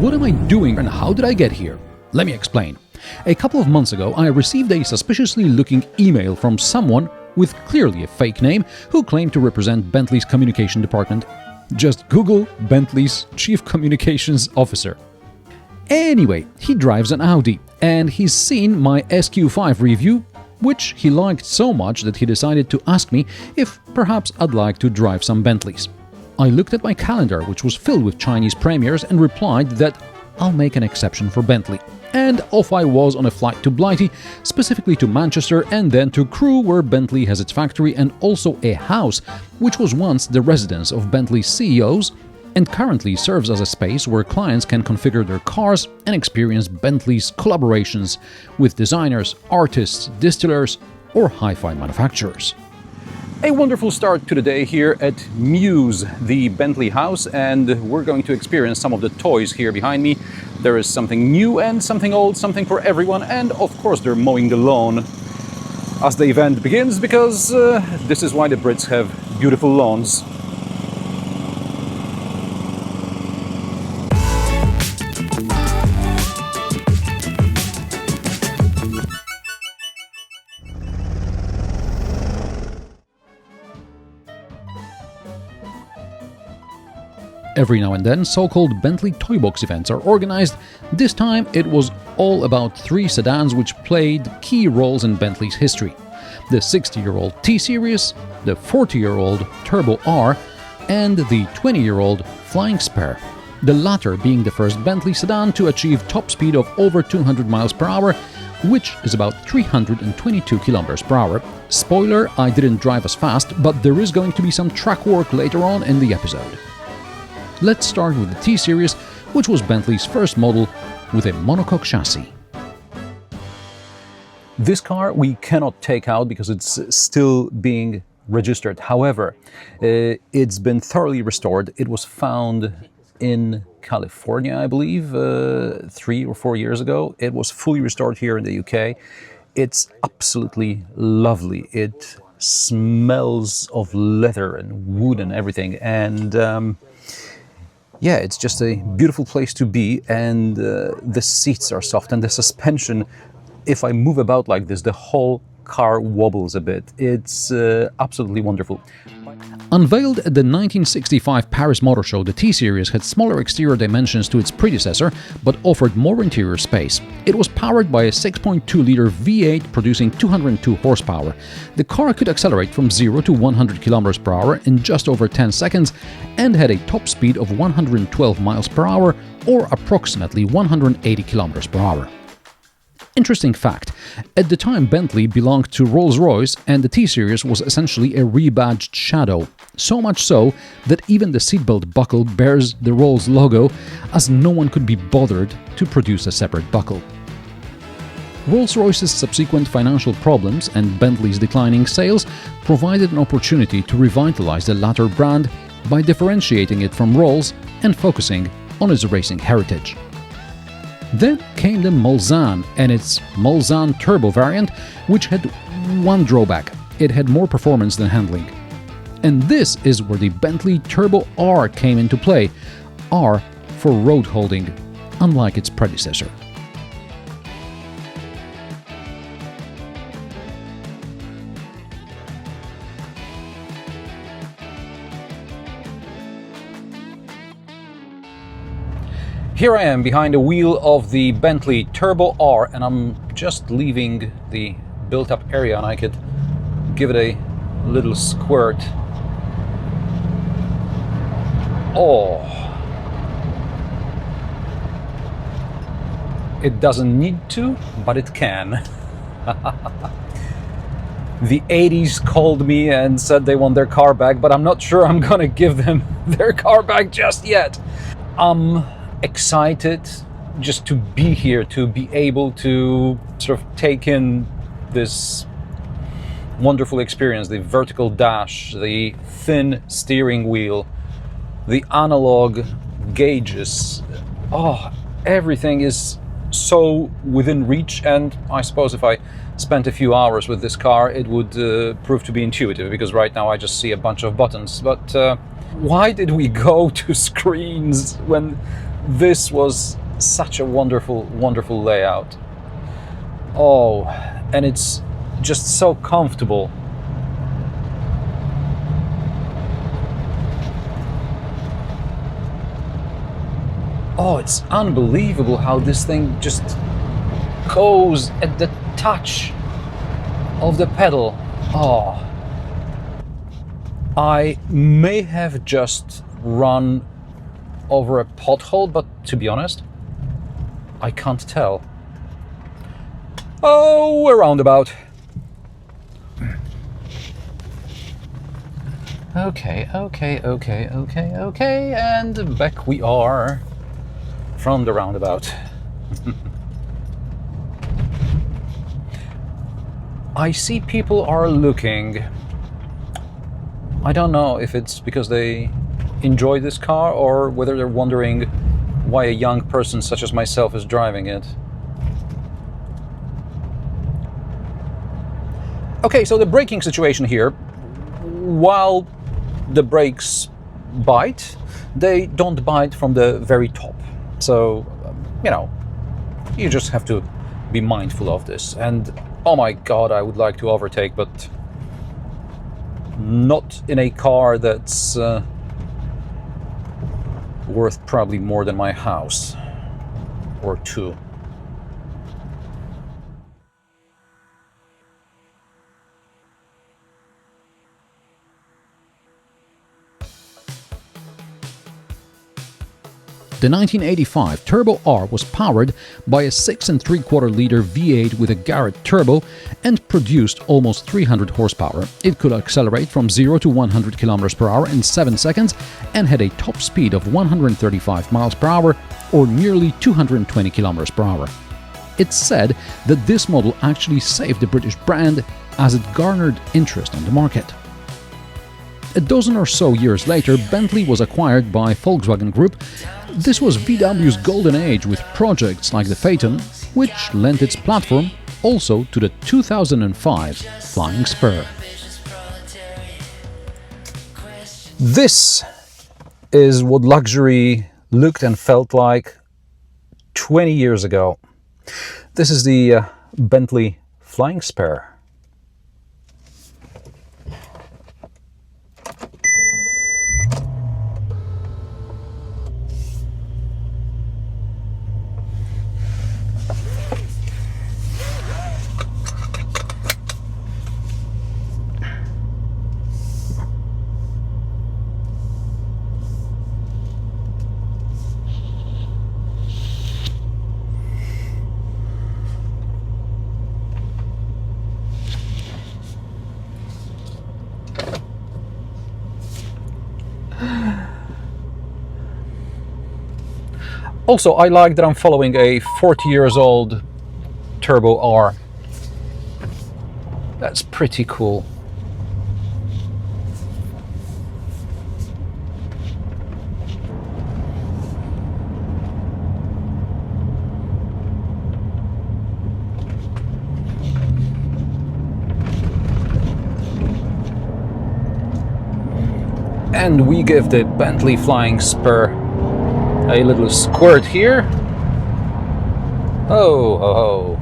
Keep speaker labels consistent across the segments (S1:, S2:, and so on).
S1: What am I doing and how did I get here? Let me explain. A couple of months ago, I received a suspiciously looking email from someone with clearly a fake name who claimed to represent Bentley's communication department. Just Google Bentley's Chief Communications Officer. Anyway, he drives an Audi, and he's seen my SQ5 review, which he liked so much that he decided to ask me if perhaps I'd like to drive some Bentleys. I looked at my calendar, which was filled with Chinese premieres, and replied that I'll make an exception for Bentley. And off I was on a flight to Blighty, specifically to Manchester, and then to Crewe, where Bentley has its factory and also a house, which was once the residence of Bentley's CEOs, and currently serves as a space where clients can configure their cars and experience Bentley's collaborations with designers, artists, distillers, or hi-fi manufacturers. A wonderful start to the day here at Muse, the Bentley house, and we're going to experience some of the toys here behind me. There is something new and something old, something for everyone, and of course they're mowing the lawn as the event begins, because this is why the Brits have beautiful lawns. Every now and then, so-called Bentley Toybox events are organized. This time, it was all about 3 sedans which played key roles in Bentley's history. The 60-year-old T-Series, the 40-year-old Turbo R, and the 20-year-old Flying Spur. The latter being the first Bentley sedan to achieve top speed of over 200 miles per hour, which is about 322 kilometers per hour. Spoiler, I didn't drive as fast, but there is going to be some track work later on in the episode. Let's start with the T-Series, which was Bentley's first model with a monocoque chassis. This car we cannot take out because it's still being registered. However, it's been thoroughly restored. It was found in California, I believe, 3 or 4 years ago. It was fully restored here in the UK. It's absolutely lovely. It smells of leather and wood and everything, and yeah, it's just a beautiful place to be, and the seats are soft, and the suspension, if I move about like this, the whole car wobbles a bit. It's absolutely wonderful. Unveiled at the 1965 Paris Motor Show, the T-Series had smaller exterior dimensions to its predecessor, but offered more interior space. It was powered by a 6.2-liter V8 producing 202 horsepower. The car could accelerate from 0 to 100 km per hour in just over 10 seconds and had a top speed of 112 miles per hour, or approximately 180 km per hour. Interesting fact, at the time Bentley belonged to Rolls-Royce, and the T-Series was essentially a rebadged Shadow. So much so that even the seatbelt buckle bears the Rolls logo, as no one could be bothered to produce a separate buckle. Rolls-Royce's subsequent financial problems and Bentley's declining sales provided an opportunity to revitalize the latter brand by differentiating it from Rolls and focusing on its racing heritage. Then came the Mulsanne and its Mulsanne Turbo variant, which had one drawback: it had more performance than handling. And this is where the Bentley Turbo R came into play, R for road holding, unlike its predecessor. Here I am behind the wheel of the Bentley Turbo R, and I'm just leaving the built-up area, and I could give it a little squirt. Oh! It doesn't need to, but it can. The 80s called me and said they want their car back, but I'm not sure I'm gonna give them their car back just yet. I'm excited just to be here, to be able to sort of take in this wonderful experience, the vertical dash, the thin steering wheel, the analog gauges. Oh, everything is so within reach, and I suppose if I spent a few hours with this car it would prove to be intuitive, because right now I just see a bunch of buttons. But why did we go to screens when This was such a wonderful, wonderful layout. Oh, and it's just so comfortable. Oh, it's unbelievable how this thing just goes at the touch of the pedal. Oh, I may have just run over a pothole, but to be honest, I can't tell. Oh, a roundabout. Okay, and back we are from the roundabout. I see people are looking. I don't know if it's because they enjoy this car or whether they're wondering why a young person such as myself is driving it. Okay, so the braking situation here, while the brakes bite, they don't bite from the very top. So, you know, you just have to be mindful of this. And oh my God, I would like to overtake, but not in a car that's worth probably more than my house or two.
S2: The 1985 Turbo R was powered by a 6 3/4 liter V8 with a Garrett turbo and produced almost 300 horsepower. It could accelerate from 0 to 100 km per hour in 7 seconds and had a top speed of 135 miles per hour or nearly 220 km per hour. It's said that this model actually saved the British brand as it garnered interest on the market. A dozen or so years later, Bentley was acquired by Volkswagen Group. This was VW's golden age with projects like the Phaeton, which lent its platform also to the 2005 Flying Spur.
S1: This is what luxury looked and felt like 20 years ago. This is the Bentley Flying Spur. Also, I like that I'm following a 40 years old Turbo R. That's pretty cool. And we give the Bentley Flying Spur a little squirt here. Oh.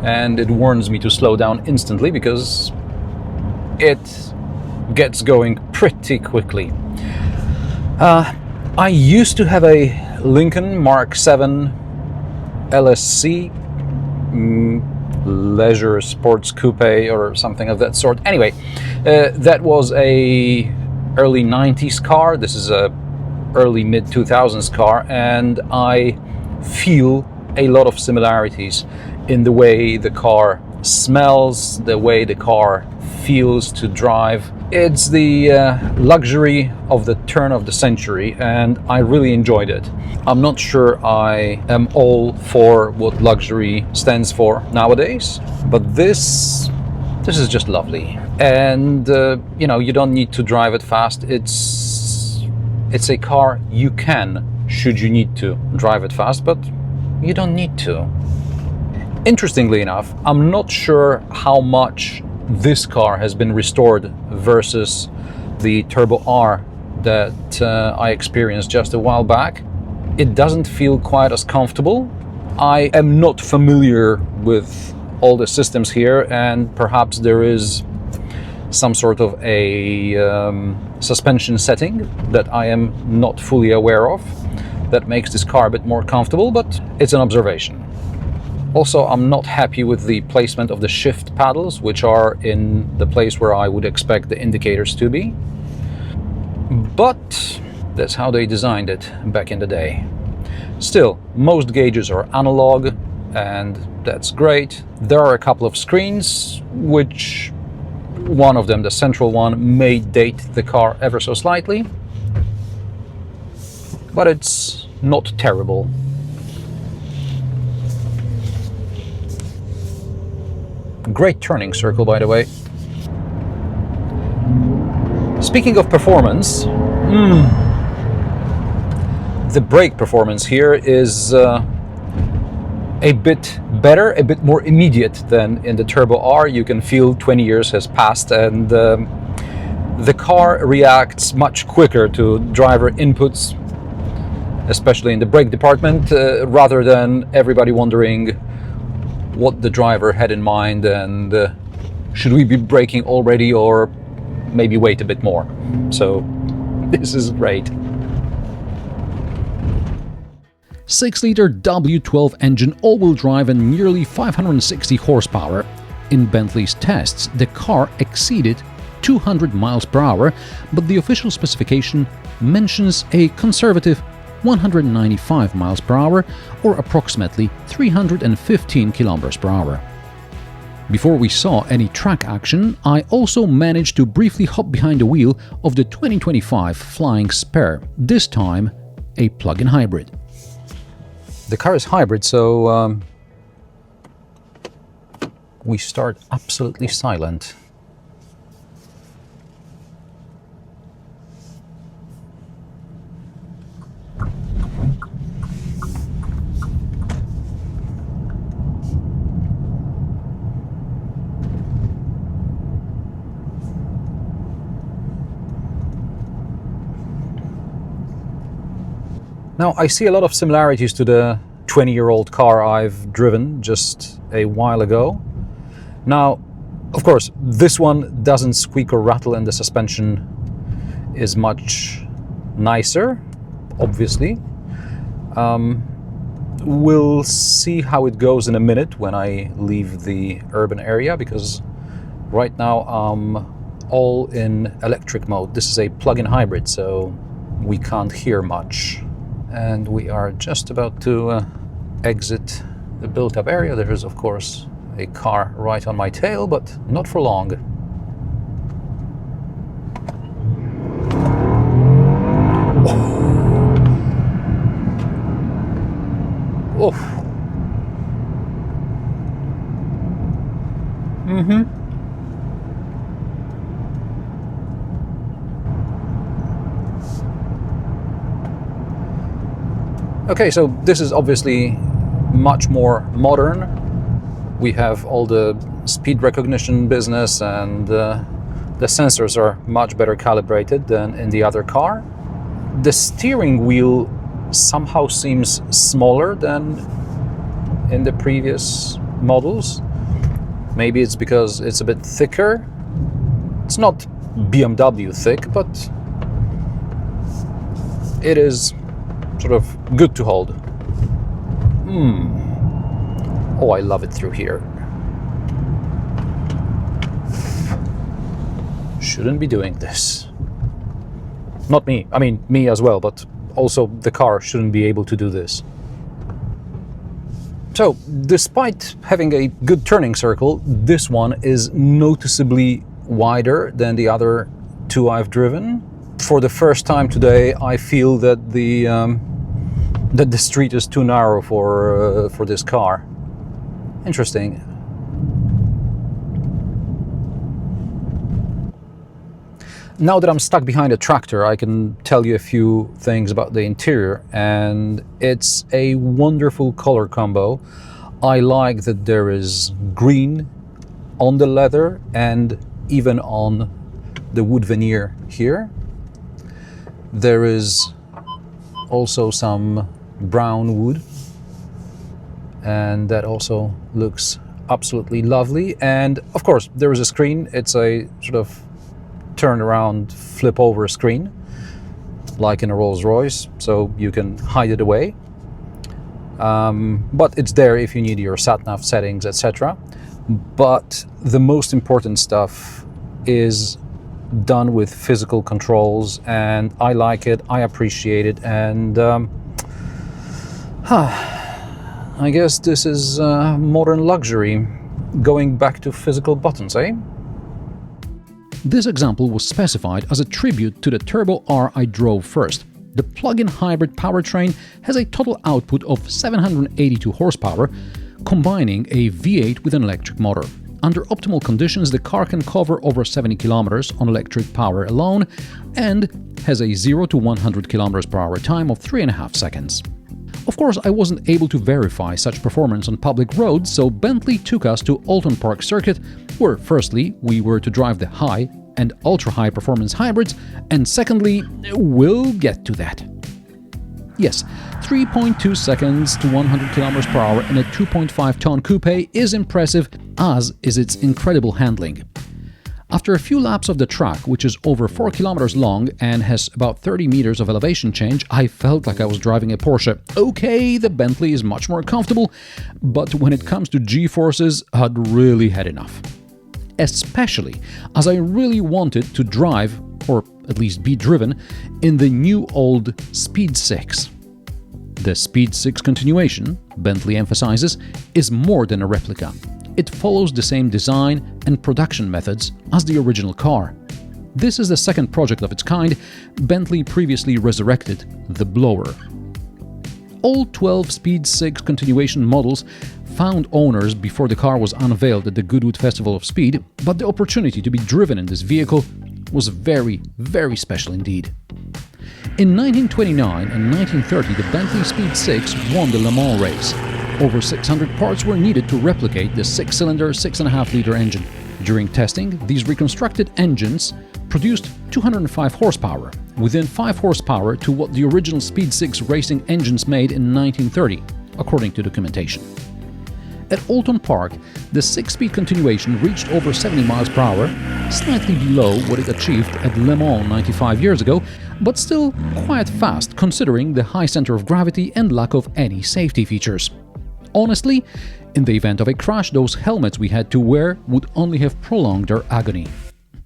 S1: And it warns me to slow down instantly because it gets going pretty quickly. I used to have a Lincoln Mark 7 LSC, leisure sports coupe or something of that sort. Anyway, that was a early 90s car. This is a early mid 2000s car, and I feel a lot of similarities in the way the car smells, the way the car feels to drive. It's the luxury of the turn of the century, and I really enjoyed it. I'm not sure I am all for what luxury stands for nowadays, but this is just lovely. And you know, you don't need to drive it fast. It's a car you can, should you need to, drive it fast, but you don't need to. Interestingly enough, I'm not sure how much this car has been restored versus the Turbo R that I experienced just a while back. It doesn't feel quite as comfortable. I am not familiar with all the systems here, and perhaps there is some sort of a suspension setting that I am not fully aware of that makes this car a bit more comfortable, but it's an observation. Also, I'm not happy with the placement of the shift paddles, which are in the place where I would expect the indicators to be. But that's how they designed it back in the day. Still, most gauges are analog, and that's great. There are a couple of screens, which one of them, the central one, may date the car ever so slightly, but it's not terrible. Great turning circle, by the way. Speaking of performance, the brake performance here is a bit better, a bit more immediate than in the Turbo R. You can feel 20 years has passed, and the car reacts much quicker to driver inputs, especially in the brake department, rather than everybody wondering what the driver had in mind and should we be braking already or maybe wait a bit more. So this is great.
S2: 6-liter W12 engine, all-wheel drive and nearly 560 horsepower. In Bentley's tests, the car exceeded 200 miles per hour, but the official specification mentions a conservative 195 miles per hour, or approximately 315 kilometers per hour. Before we saw any track action, I also managed to briefly hop behind the wheel of the 2025 Flying Spur, this time a plug-in hybrid.
S1: The car is hybrid, so we start absolutely silent. Now, I see a lot of similarities to the 20-year-old car I've driven just a while ago. Now, of course, this one doesn't squeak or rattle, and the suspension is much nicer, obviously. We'll see how it goes in a minute when I leave the urban area, because right now I'm all in electric mode. This is a plug-in hybrid, so we can't hear much. And we are just about to exit the built-up area. There is, of course, a car right on my tail, but not for long. Oh. Okay, so this is obviously much more modern. We have all the speed recognition business, and the sensors are much better calibrated than in the other car. The steering wheel somehow seems smaller than in the previous models. Maybe it's because it's a bit thicker. It's not BMW thick, but it is sort of good to hold. Oh, I love it through here. Shouldn't be doing this. Not me. I mean, me as well, but also the car shouldn't be able to do this. So, despite having a good turning circle, this one is noticeably wider than the other two I've driven. For the first time today, I feel that the street is too narrow for this car. Interesting. Now that I'm stuck behind a tractor, I can tell you a few things about the interior, and it's a wonderful color combo. I like that there is green on the leather and even on the wood veneer here. There is also some brown wood, and that also looks absolutely lovely. And of course there is a screen. It's a sort of turn around, flip over screen, like in a Rolls-Royce, so you can hide it away. But it's there if you need your sat-nav settings, etc. But the most important stuff is done with physical controls, and I like it, I appreciate it, and I guess this is modern luxury, going back to physical buttons, eh?
S2: This example was specified as a tribute to the Turbo R I drove first. The plug-in hybrid powertrain has a total output of 782 horsepower, combining a V8 with an electric motor. Under optimal conditions, the car can cover over 70 kilometers on electric power alone and has a 0 to 100 kilometers per hour time of 3.5 seconds. Of course, I wasn't able to verify such performance on public roads, so Bentley took us to Alton Park Circuit, where firstly, we were to drive the high and ultra-high performance hybrids, and secondly, we'll get to that. Yes, 3.2 seconds to 100 km per hour in a 2.5-ton coupe is impressive, as is its incredible handling. After a few laps of the track, which is over 4 kilometers long and has about 30 meters of elevation change, I felt like I was driving a Porsche. Okay, the Bentley is much more comfortable, but when it comes to G-forces, I'd really had enough. Especially as I really wanted to drive, or at least be driven, in the new old Speed 6. The Speed 6 continuation, Bentley emphasizes, is more than a replica. It follows the same design and production methods as the original car. This is the second project of its kind. Bentley previously resurrected the Blower. All 12 Speed 6 continuation models found owners before the car was unveiled at the Goodwood Festival of Speed, but the opportunity to be driven in this vehicle was very, very special indeed. In 1929 and 1930, the Bentley Speed 6 won the Le Mans race. Over 600 parts were needed to replicate the 6-cylinder, 6.5-liter engine. During testing, these reconstructed engines produced 205 horsepower, within 5 horsepower to what the original Speed 6 racing engines made in 1930, according to documentation. At Alton Park, the 6-speed continuation reached over 70 miles per hour, slightly below what it achieved at Le Mans 95 years ago, but still quite fast considering the high center of gravity and lack of any safety features. Honestly, in the event of a crash, those helmets we had to wear would only have prolonged our agony.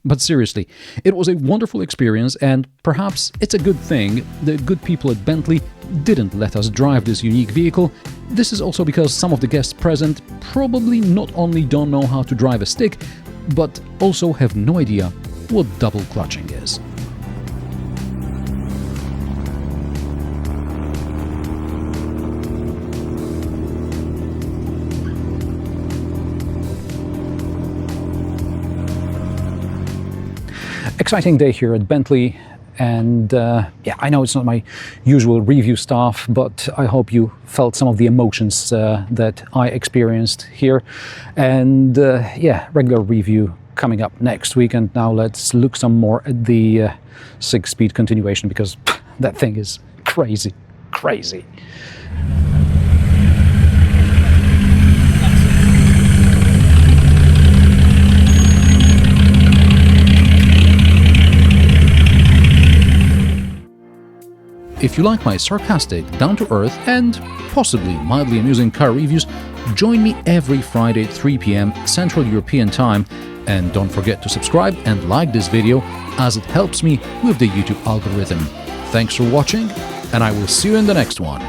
S2: But seriously, it was a wonderful experience, and perhaps it's a good thing the good people at Bentley didn't let us drive this unique vehicle. This is also because some of the guests present probably not only don't know how to drive a stick, but also have no idea what double clutching is.
S1: Exciting day here at Bentley, and yeah, I know it's not my usual review stuff, but I hope you felt some of the emotions that I experienced here. And yeah, regular review coming up next week. And now let's look some more at the 6-speed continuation, because that thing is crazy, crazy.
S2: If you like my sarcastic, down-to-earth and possibly mildly amusing car reviews, join me every Friday at 3 p.m. Central European Time, and don't forget to subscribe and like this video, as it helps me with the YouTube algorithm. Thanks for watching, and I will see you in the next one.